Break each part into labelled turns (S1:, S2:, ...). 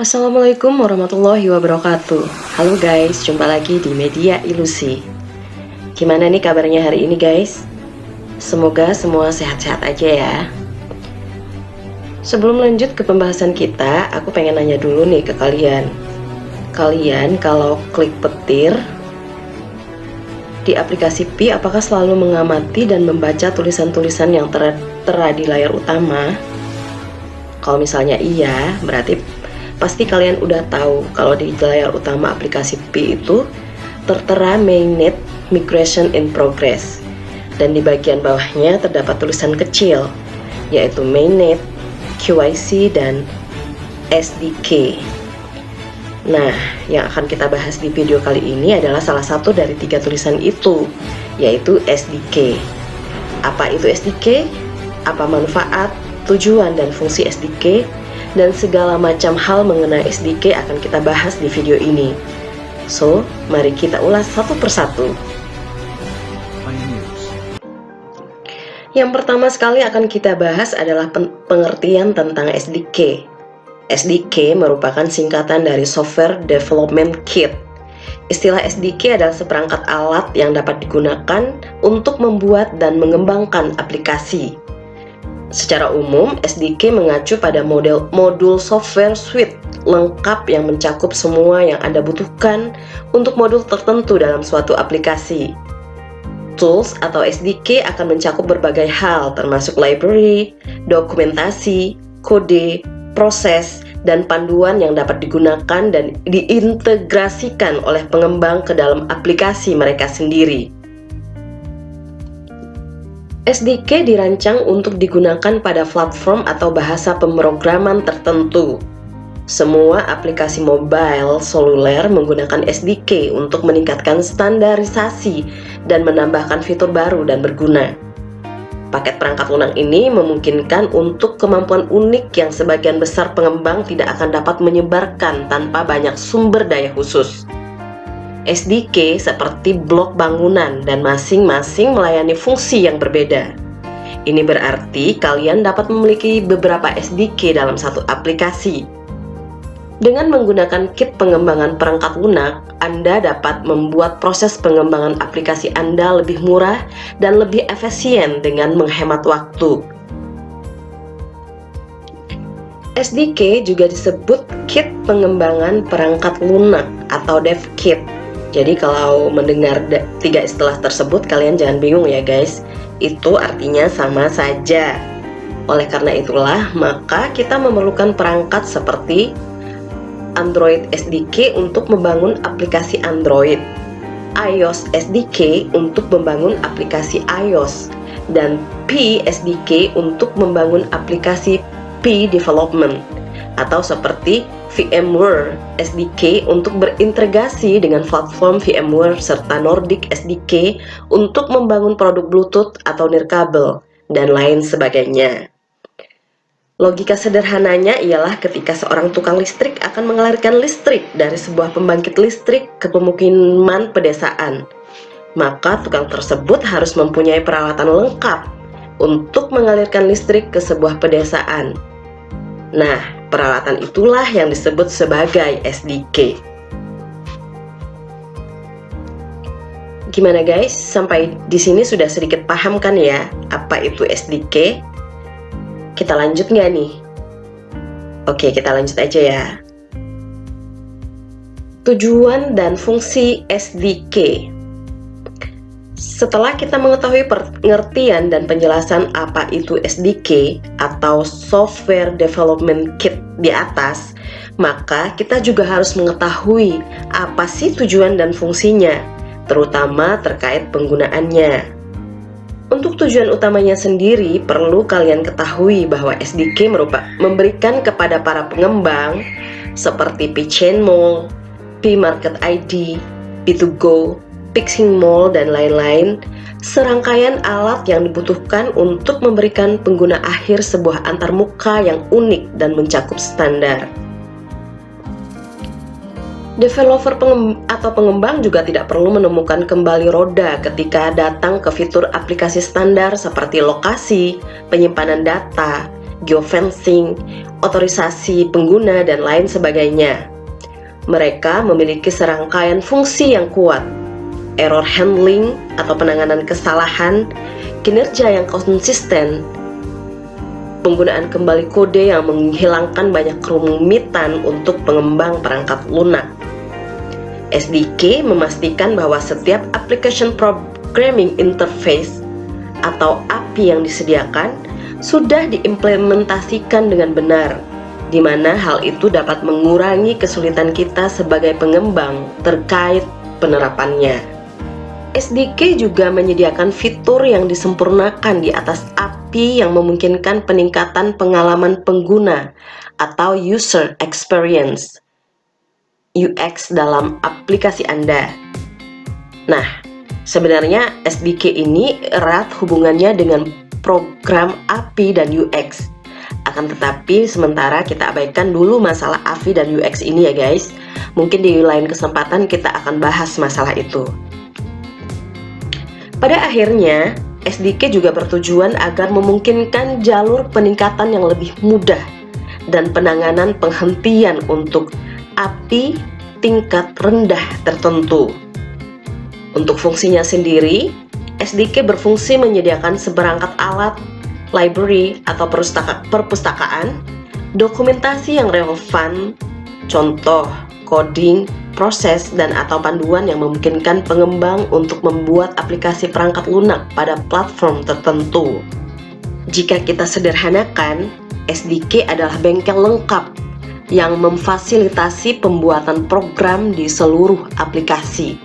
S1: Assalamualaikum warahmatullahi wabarakatuh. Halo guys, jumpa lagi di Media Ilusi. Gimana nih kabarnya hari ini guys? Semoga semua sehat-sehat aja ya. Sebelum lanjut ke pembahasan kita, aku pengen nanya dulu nih ke kalian. Kalian kalau klik petir di aplikasi Pi, apakah selalu mengamati dan membaca tulisan-tulisan yang tertera di layar utama? Kalau misalnya iya, berarti pasti kalian udah tahu kalau di layar utama aplikasi Pi itu tertera mainnet migration in progress, dan di bagian bawahnya terdapat tulisan kecil yaitu mainnet, QIC, dan SDK. Nah, yang akan kita bahas di video kali ini adalah salah satu dari 3 tulisan itu, yaitu SDK. Apa itu SDK? Apa manfaat, tujuan, dan fungsi SDK? Dan segala macam hal mengenai SDK akan kita bahas di video ini. So, mari kita ulas satu persatu. Yang pertama sekali akan kita bahas adalah pengertian tentang SDK. SDK merupakan singkatan dari Software Development Kit. Istilah SDK adalah seperangkat alat yang dapat digunakan untuk membuat dan mengembangkan aplikasi. Secara umum, SDK mengacu pada modul software suite lengkap yang mencakup semua yang Anda butuhkan untuk modul tertentu dalam suatu aplikasi. Tools atau SDK akan mencakup berbagai hal, termasuk library, dokumentasi, kode, proses, dan panduan yang dapat digunakan dan diintegrasikan oleh pengembang ke dalam aplikasi mereka sendiri. SDK dirancang untuk digunakan pada platform atau bahasa pemrograman tertentu. Semua aplikasi mobile seluler menggunakan SDK untuk meningkatkan standarisasi dan menambahkan fitur baru dan berguna. Paket perangkat lunak ini memungkinkan untuk kemampuan unik yang sebagian besar pengembang tidak akan dapat menyebarkan tanpa banyak sumber daya khusus. SDK seperti blok bangunan dan masing-masing melayani fungsi yang berbeda. Ini berarti kalian dapat memiliki beberapa SDK dalam satu aplikasi. Dengan menggunakan kit pengembangan perangkat lunak, Anda dapat membuat proses pengembangan aplikasi Anda lebih murah dan lebih efisien dengan menghemat waktu. SDK juga disebut kit pengembangan perangkat lunak atau dev kit. Jadi kalau mendengar 3 istilah tersebut, kalian jangan bingung ya guys. Itu artinya sama saja. Oleh karena itulah, maka kita memerlukan perangkat seperti Android SDK untuk membangun aplikasi Android, iOS SDK untuk membangun aplikasi iOS, dan Pi SDK untuk membangun aplikasi Pi Development, atau seperti VMware SDK untuk berintegrasi dengan platform VMware serta Nordic SDK untuk membangun produk Bluetooth atau nirkabel, dan lain sebagainya. Logika sederhananya ialah ketika seorang tukang listrik akan mengalirkan listrik dari sebuah pembangkit listrik ke pemukiman pedesaan, maka tukang tersebut harus mempunyai peralatan lengkap untuk mengalirkan listrik ke sebuah pedesaan. Nah, peralatan itulah yang disebut sebagai SDK. Gimana guys? Sampai di sini sudah sedikit paham kan ya apa itu SDK? Kita lanjut nggak nih? Oke, kita lanjut aja ya. Tujuan dan fungsi SDK. Setelah kita mengetahui pengertian dan penjelasan apa itu SDK atau Software Development Kit di atas, maka kita juga harus mengetahui apa sih tujuan dan fungsinya, terutama terkait penggunaannya. Untuk tujuan utamanya sendiri, perlu kalian ketahui bahwa SDK memberikan kepada para pengembang seperti PChainMall, PMarketID, P2Go, Pixingmall, dan lain-lain, serangkaian alat yang dibutuhkan untuk memberikan pengguna akhir sebuah antarmuka yang unik dan mencakup standar. Developer atau pengembang juga tidak perlu menemukan kembali roda ketika datang ke fitur aplikasi standar seperti lokasi, penyimpanan data, geofencing, otorisasi pengguna, dan lain sebagainya. Mereka memiliki serangkaian fungsi yang kuat, error handling atau penanganan kesalahan, kinerja yang konsisten, penggunaan kembali kode yang menghilangkan banyak kerumitan untuk pengembang perangkat lunak. SDK memastikan bahwa setiap application programming interface atau API yang disediakan sudah diimplementasikan dengan benar, di mana hal itu dapat mengurangi kesulitan kita sebagai pengembang terkait penerapannya. SDK juga menyediakan fitur yang disempurnakan di atas API yang memungkinkan peningkatan pengalaman pengguna atau user experience (UX) dalam aplikasi Anda. Nah, sebenarnya SDK ini erat hubungannya dengan program API dan UX. Akan tetapi sementara kita abaikan dulu masalah API dan UX ini ya guys. Mungkin di lain kesempatan kita akan bahas masalah itu. Pada akhirnya, SDK juga bertujuan agar memungkinkan jalur peningkatan yang lebih mudah dan penanganan penghentian untuk API tingkat rendah tertentu. Untuk fungsinya sendiri, SDK berfungsi menyediakan seperangkat alat, library atau perpustakaan, dokumentasi yang relevan, contoh, coding, proses, dan atau panduan yang memungkinkan pengembang untuk membuat aplikasi perangkat lunak pada platform tertentu. Jika kita sederhanakan, SDK adalah bengkel lengkap yang memfasilitasi pembuatan program di seluruh aplikasi.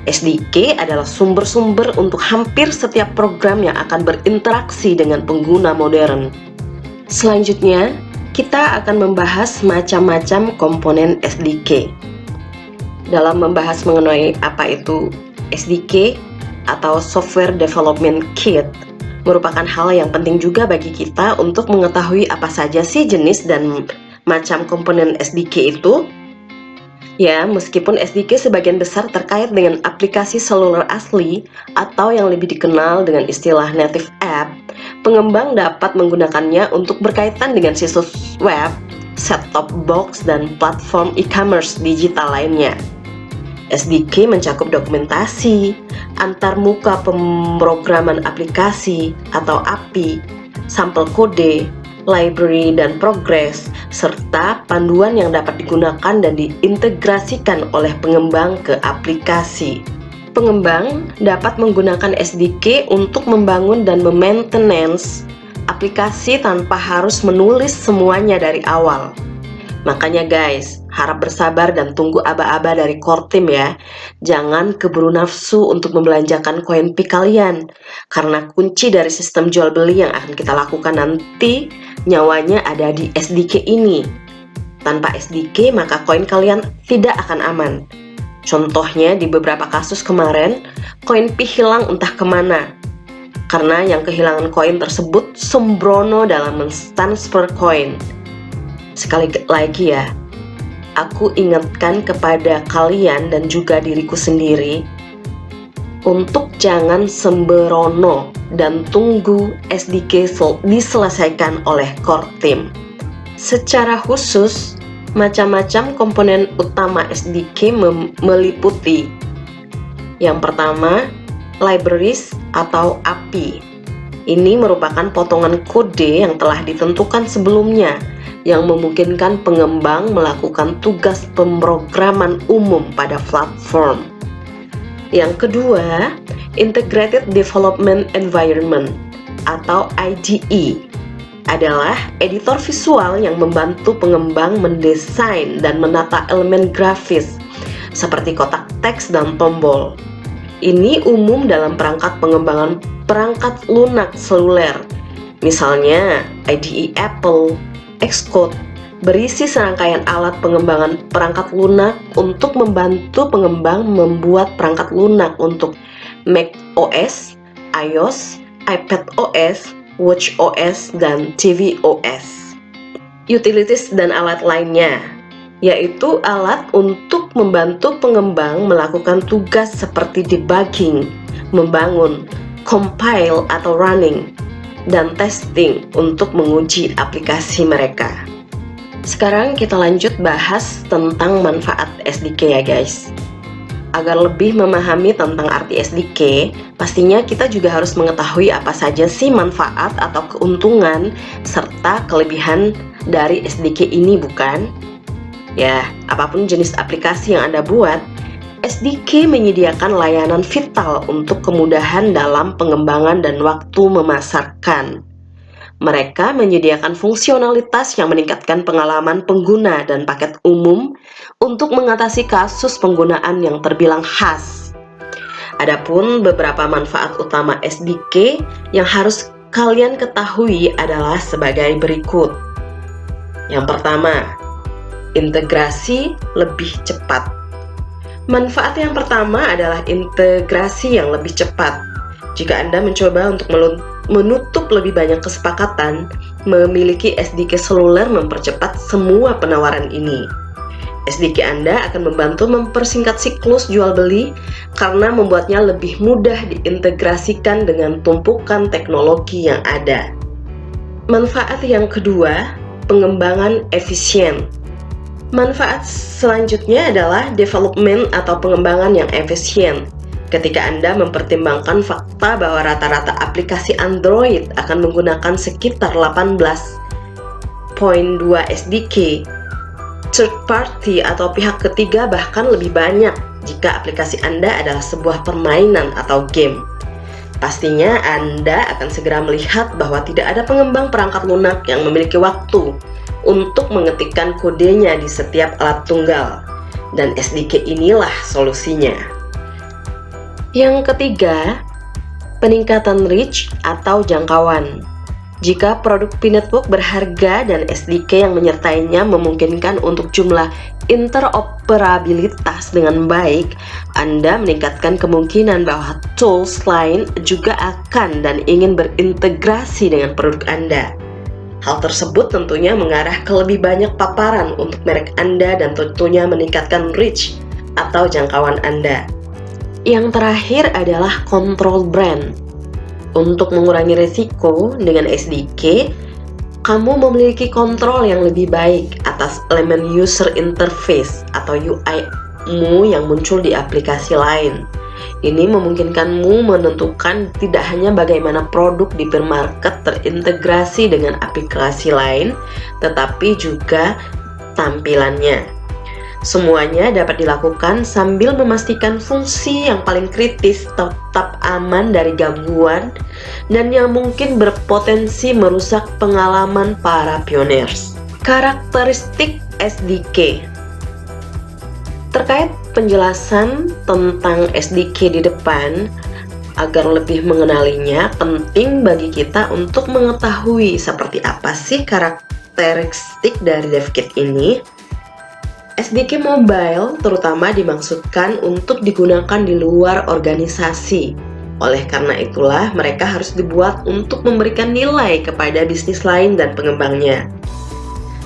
S1: SDK adalah sumber-sumber untuk hampir setiap program yang akan berinteraksi dengan pengguna modern. Selanjutnya, kita akan membahas macam-macam komponen SDK. Dalam membahas mengenai apa itu SDK atau Software Development Kit, merupakan hal yang penting juga bagi kita untuk mengetahui apa saja sih jenis dan macam komponen SDK itu. Ya, meskipun SDK sebagian besar terkait dengan aplikasi seluler asli atau yang lebih dikenal dengan istilah native app, pengembang dapat menggunakannya untuk berkaitan dengan situs web, set-top box, dan platform e-commerce digital lainnya. SDK mencakup dokumentasi, antarmuka pemrograman aplikasi atau API, sampel kode, library dan progress, serta panduan yang dapat digunakan dan diintegrasikan oleh pengembang ke aplikasi. Pengembang dapat menggunakan SDK untuk membangun dan memaintenance aplikasi tanpa harus menulis semuanya dari awal. Makanya guys, harap bersabar dan tunggu aba-aba dari core team ya. Jangan keburu nafsu untuk membelanjakan koin Pi kalian, karena kunci dari sistem jual beli yang akan kita lakukan nanti nyawanya ada di SDK ini. Tanpa SDK maka koin kalian tidak akan aman. Contohnya di beberapa kasus kemarin, koin Pi hilang entah kemana, karena yang kehilangan koin tersebut sembrono dalam mentransfer koin. Sekali lagi ya, aku ingatkan kepada kalian dan juga diriku sendiri untuk jangan sembrono dan tunggu SDK diselesaikan oleh core team. Secara khusus, macam-macam komponen utama SDK meliputi: yang pertama, libraries atau API. Ini merupakan potongan kode yang telah ditentukan sebelumnya yang memungkinkan pengembang melakukan tugas pemrograman umum pada platform. Yang kedua, Integrated Development Environment atau IDE adalah editor visual yang membantu pengembang mendesain dan menata elemen grafis seperti kotak teks dan tombol. Ini umum dalam perangkat pengembangan perangkat lunak seluler, misalnya IDE Apple, Xcode, berisi serangkaian alat pengembangan perangkat lunak untuk membantu pengembang membuat perangkat lunak untuk Mac OS, iOS, iPad OS, Watch OS, dan TV OS. Utilities dan alat lainnya, yaitu alat untuk membantu pengembang melakukan tugas seperti debugging, membangun, compile atau running, dan testing untuk menguji aplikasi mereka. Sekarang kita lanjut bahas tentang manfaat SDK ya guys. Agar lebih memahami tentang arti SDK, pastinya kita juga harus mengetahui apa saja sih manfaat atau keuntungan serta kelebihan dari SDK ini, bukan? Ya, apapun jenis aplikasi yang Anda buat, SDK menyediakan layanan vital untuk kemudahan dalam pengembangan dan waktu memasarkan. Mereka menyediakan fungsionalitas yang meningkatkan pengalaman pengguna dan paket umum untuk mengatasi kasus penggunaan yang terbilang khas. Adapun beberapa manfaat utama SDK yang harus kalian ketahui adalah sebagai berikut. Yang pertama, integrasi lebih cepat. Manfaat yang pertama adalah integrasi yang lebih cepat. Jika Anda mencoba untuk menutup lebih banyak kesepakatan, memiliki SDK seluler mempercepat semua penawaran ini. SDK Anda akan membantu mempersingkat siklus jual beli karena membuatnya lebih mudah diintegrasikan dengan tumpukan teknologi yang ada. Manfaat yang kedua, pengembangan efisien. Manfaat selanjutnya adalah development atau pengembangan yang efisien. Ketika Anda mempertimbangkan fakta bahwa rata-rata aplikasi Android akan menggunakan sekitar 18.2 SDK, third party atau pihak ketiga bahkan lebih banyak jika aplikasi Anda adalah sebuah permainan atau game. Pastinya Anda akan segera melihat bahwa tidak ada pengembang perangkat lunak yang memiliki waktu untuk mengetikkan kodenya di setiap alat tunggal, dan SDK inilah solusinya. Yang ketiga, peningkatan reach atau jangkauan. Jika produk Pi-network berharga dan SDK yang menyertainya memungkinkan untuk jumlah interoperabilitas dengan baik, Anda meningkatkan kemungkinan bahwa tools lain juga akan dan ingin berintegrasi dengan produk Anda. Hal tersebut tentunya mengarah ke lebih banyak paparan untuk merek Anda dan tentunya meningkatkan reach atau jangkauan Anda. Yang terakhir adalah kontrol brand. Untuk mengurangi risiko dengan SDK, kamu memiliki kontrol yang lebih baik atas elemen user interface atau UI-mu yang muncul di aplikasi lain. Ini memungkinkanmu menentukan tidak hanya bagaimana produk di market terintegrasi dengan aplikasi lain, tetapi juga tampilannya. Semuanya dapat dilakukan sambil memastikan fungsi yang paling kritis tetap aman dari gangguan dan yang mungkin berpotensi merusak pengalaman para pioneers. Karakteristik SDK. Terkait penjelasan tentang SDK di depan, agar lebih mengenalinya, penting bagi kita untuk mengetahui seperti apa sih karakteristik dari DevKit ini. SDK mobile terutama dimaksudkan untuk digunakan di luar organisasi. Oleh karena itulah, mereka harus dibuat untuk memberikan nilai kepada bisnis lain dan pengembangnya.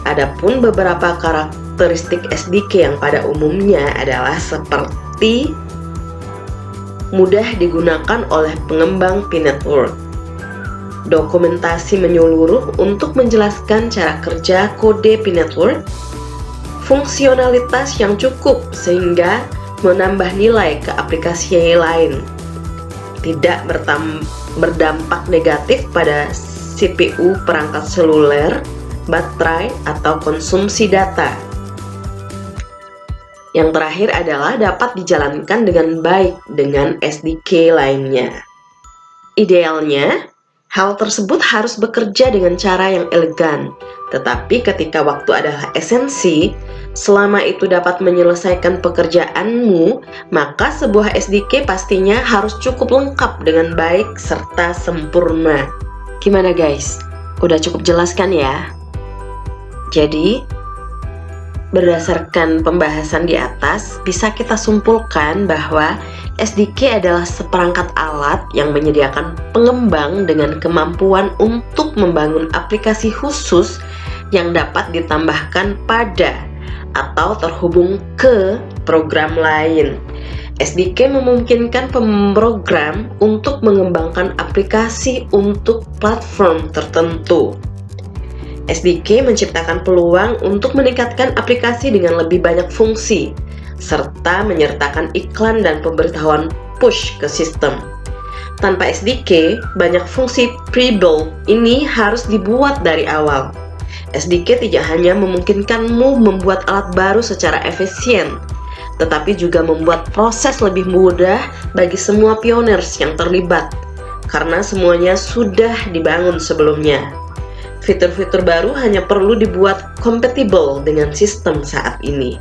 S1: Adapun beberapa karakteristik SDK yang pada umumnya adalah seperti mudah digunakan oleh pengembang Pi-network, dokumentasi menyeluruh untuk menjelaskan cara kerja kode Pi-network, fungsionalitas yang cukup sehingga menambah nilai ke aplikasi lain, tidak berdampak negatif pada CPU perangkat seluler, baterai, atau konsumsi data. Yang terakhir adalah dapat dijalankan dengan baik dengan SDK lainnya. Idealnya, hal tersebut harus bekerja dengan cara yang elegan, tetapi ketika waktu adalah esensi, selama itu dapat menyelesaikan pekerjaanmu, maka sebuah SDK pastinya harus cukup lengkap dengan baik serta sempurna. Gimana guys? Udah cukup jelas kan ya? Jadi, berdasarkan pembahasan di atas, bisa kita simpulkan bahwa SDK adalah seperangkat alat yang menyediakan pengembang dengan kemampuan untuk membangun aplikasi khusus yang dapat ditambahkan pada atau terhubung ke program lain. SDK memungkinkan pemrogram untuk mengembangkan aplikasi untuk platform tertentu. SDK menciptakan peluang untuk meningkatkan aplikasi dengan lebih banyak fungsi, serta menyertakan iklan dan pemberitahuan push ke sistem. Tanpa SDK, banyak fungsi pre-built ini harus dibuat dari awal. SDK tidak hanya memungkinkanmu membuat alat baru secara efisien, tetapi juga membuat proses lebih mudah bagi semua pioneers yang terlibat, karena semuanya sudah dibangun sebelumnya. Fitur-fitur baru hanya perlu dibuat kompatibel dengan sistem saat ini.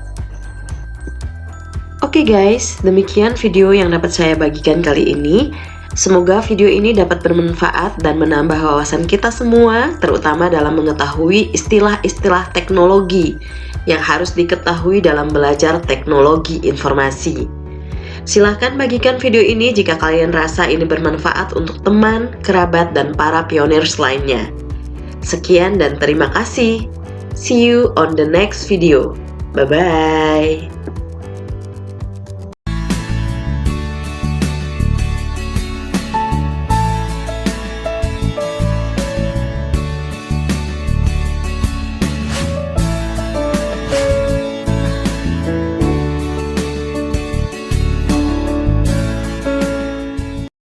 S1: Oke guys, demikian video yang dapat saya bagikan kali ini. Semoga video ini dapat bermanfaat dan menambah wawasan kita semua, terutama dalam mengetahui istilah-istilah teknologi yang harus diketahui dalam belajar teknologi informasi. Silahkan bagikan video ini jika kalian rasa ini bermanfaat untuk teman, kerabat, dan para pioneers lainnya. Sekian dan terima kasih. See you on the next video. Bye-bye.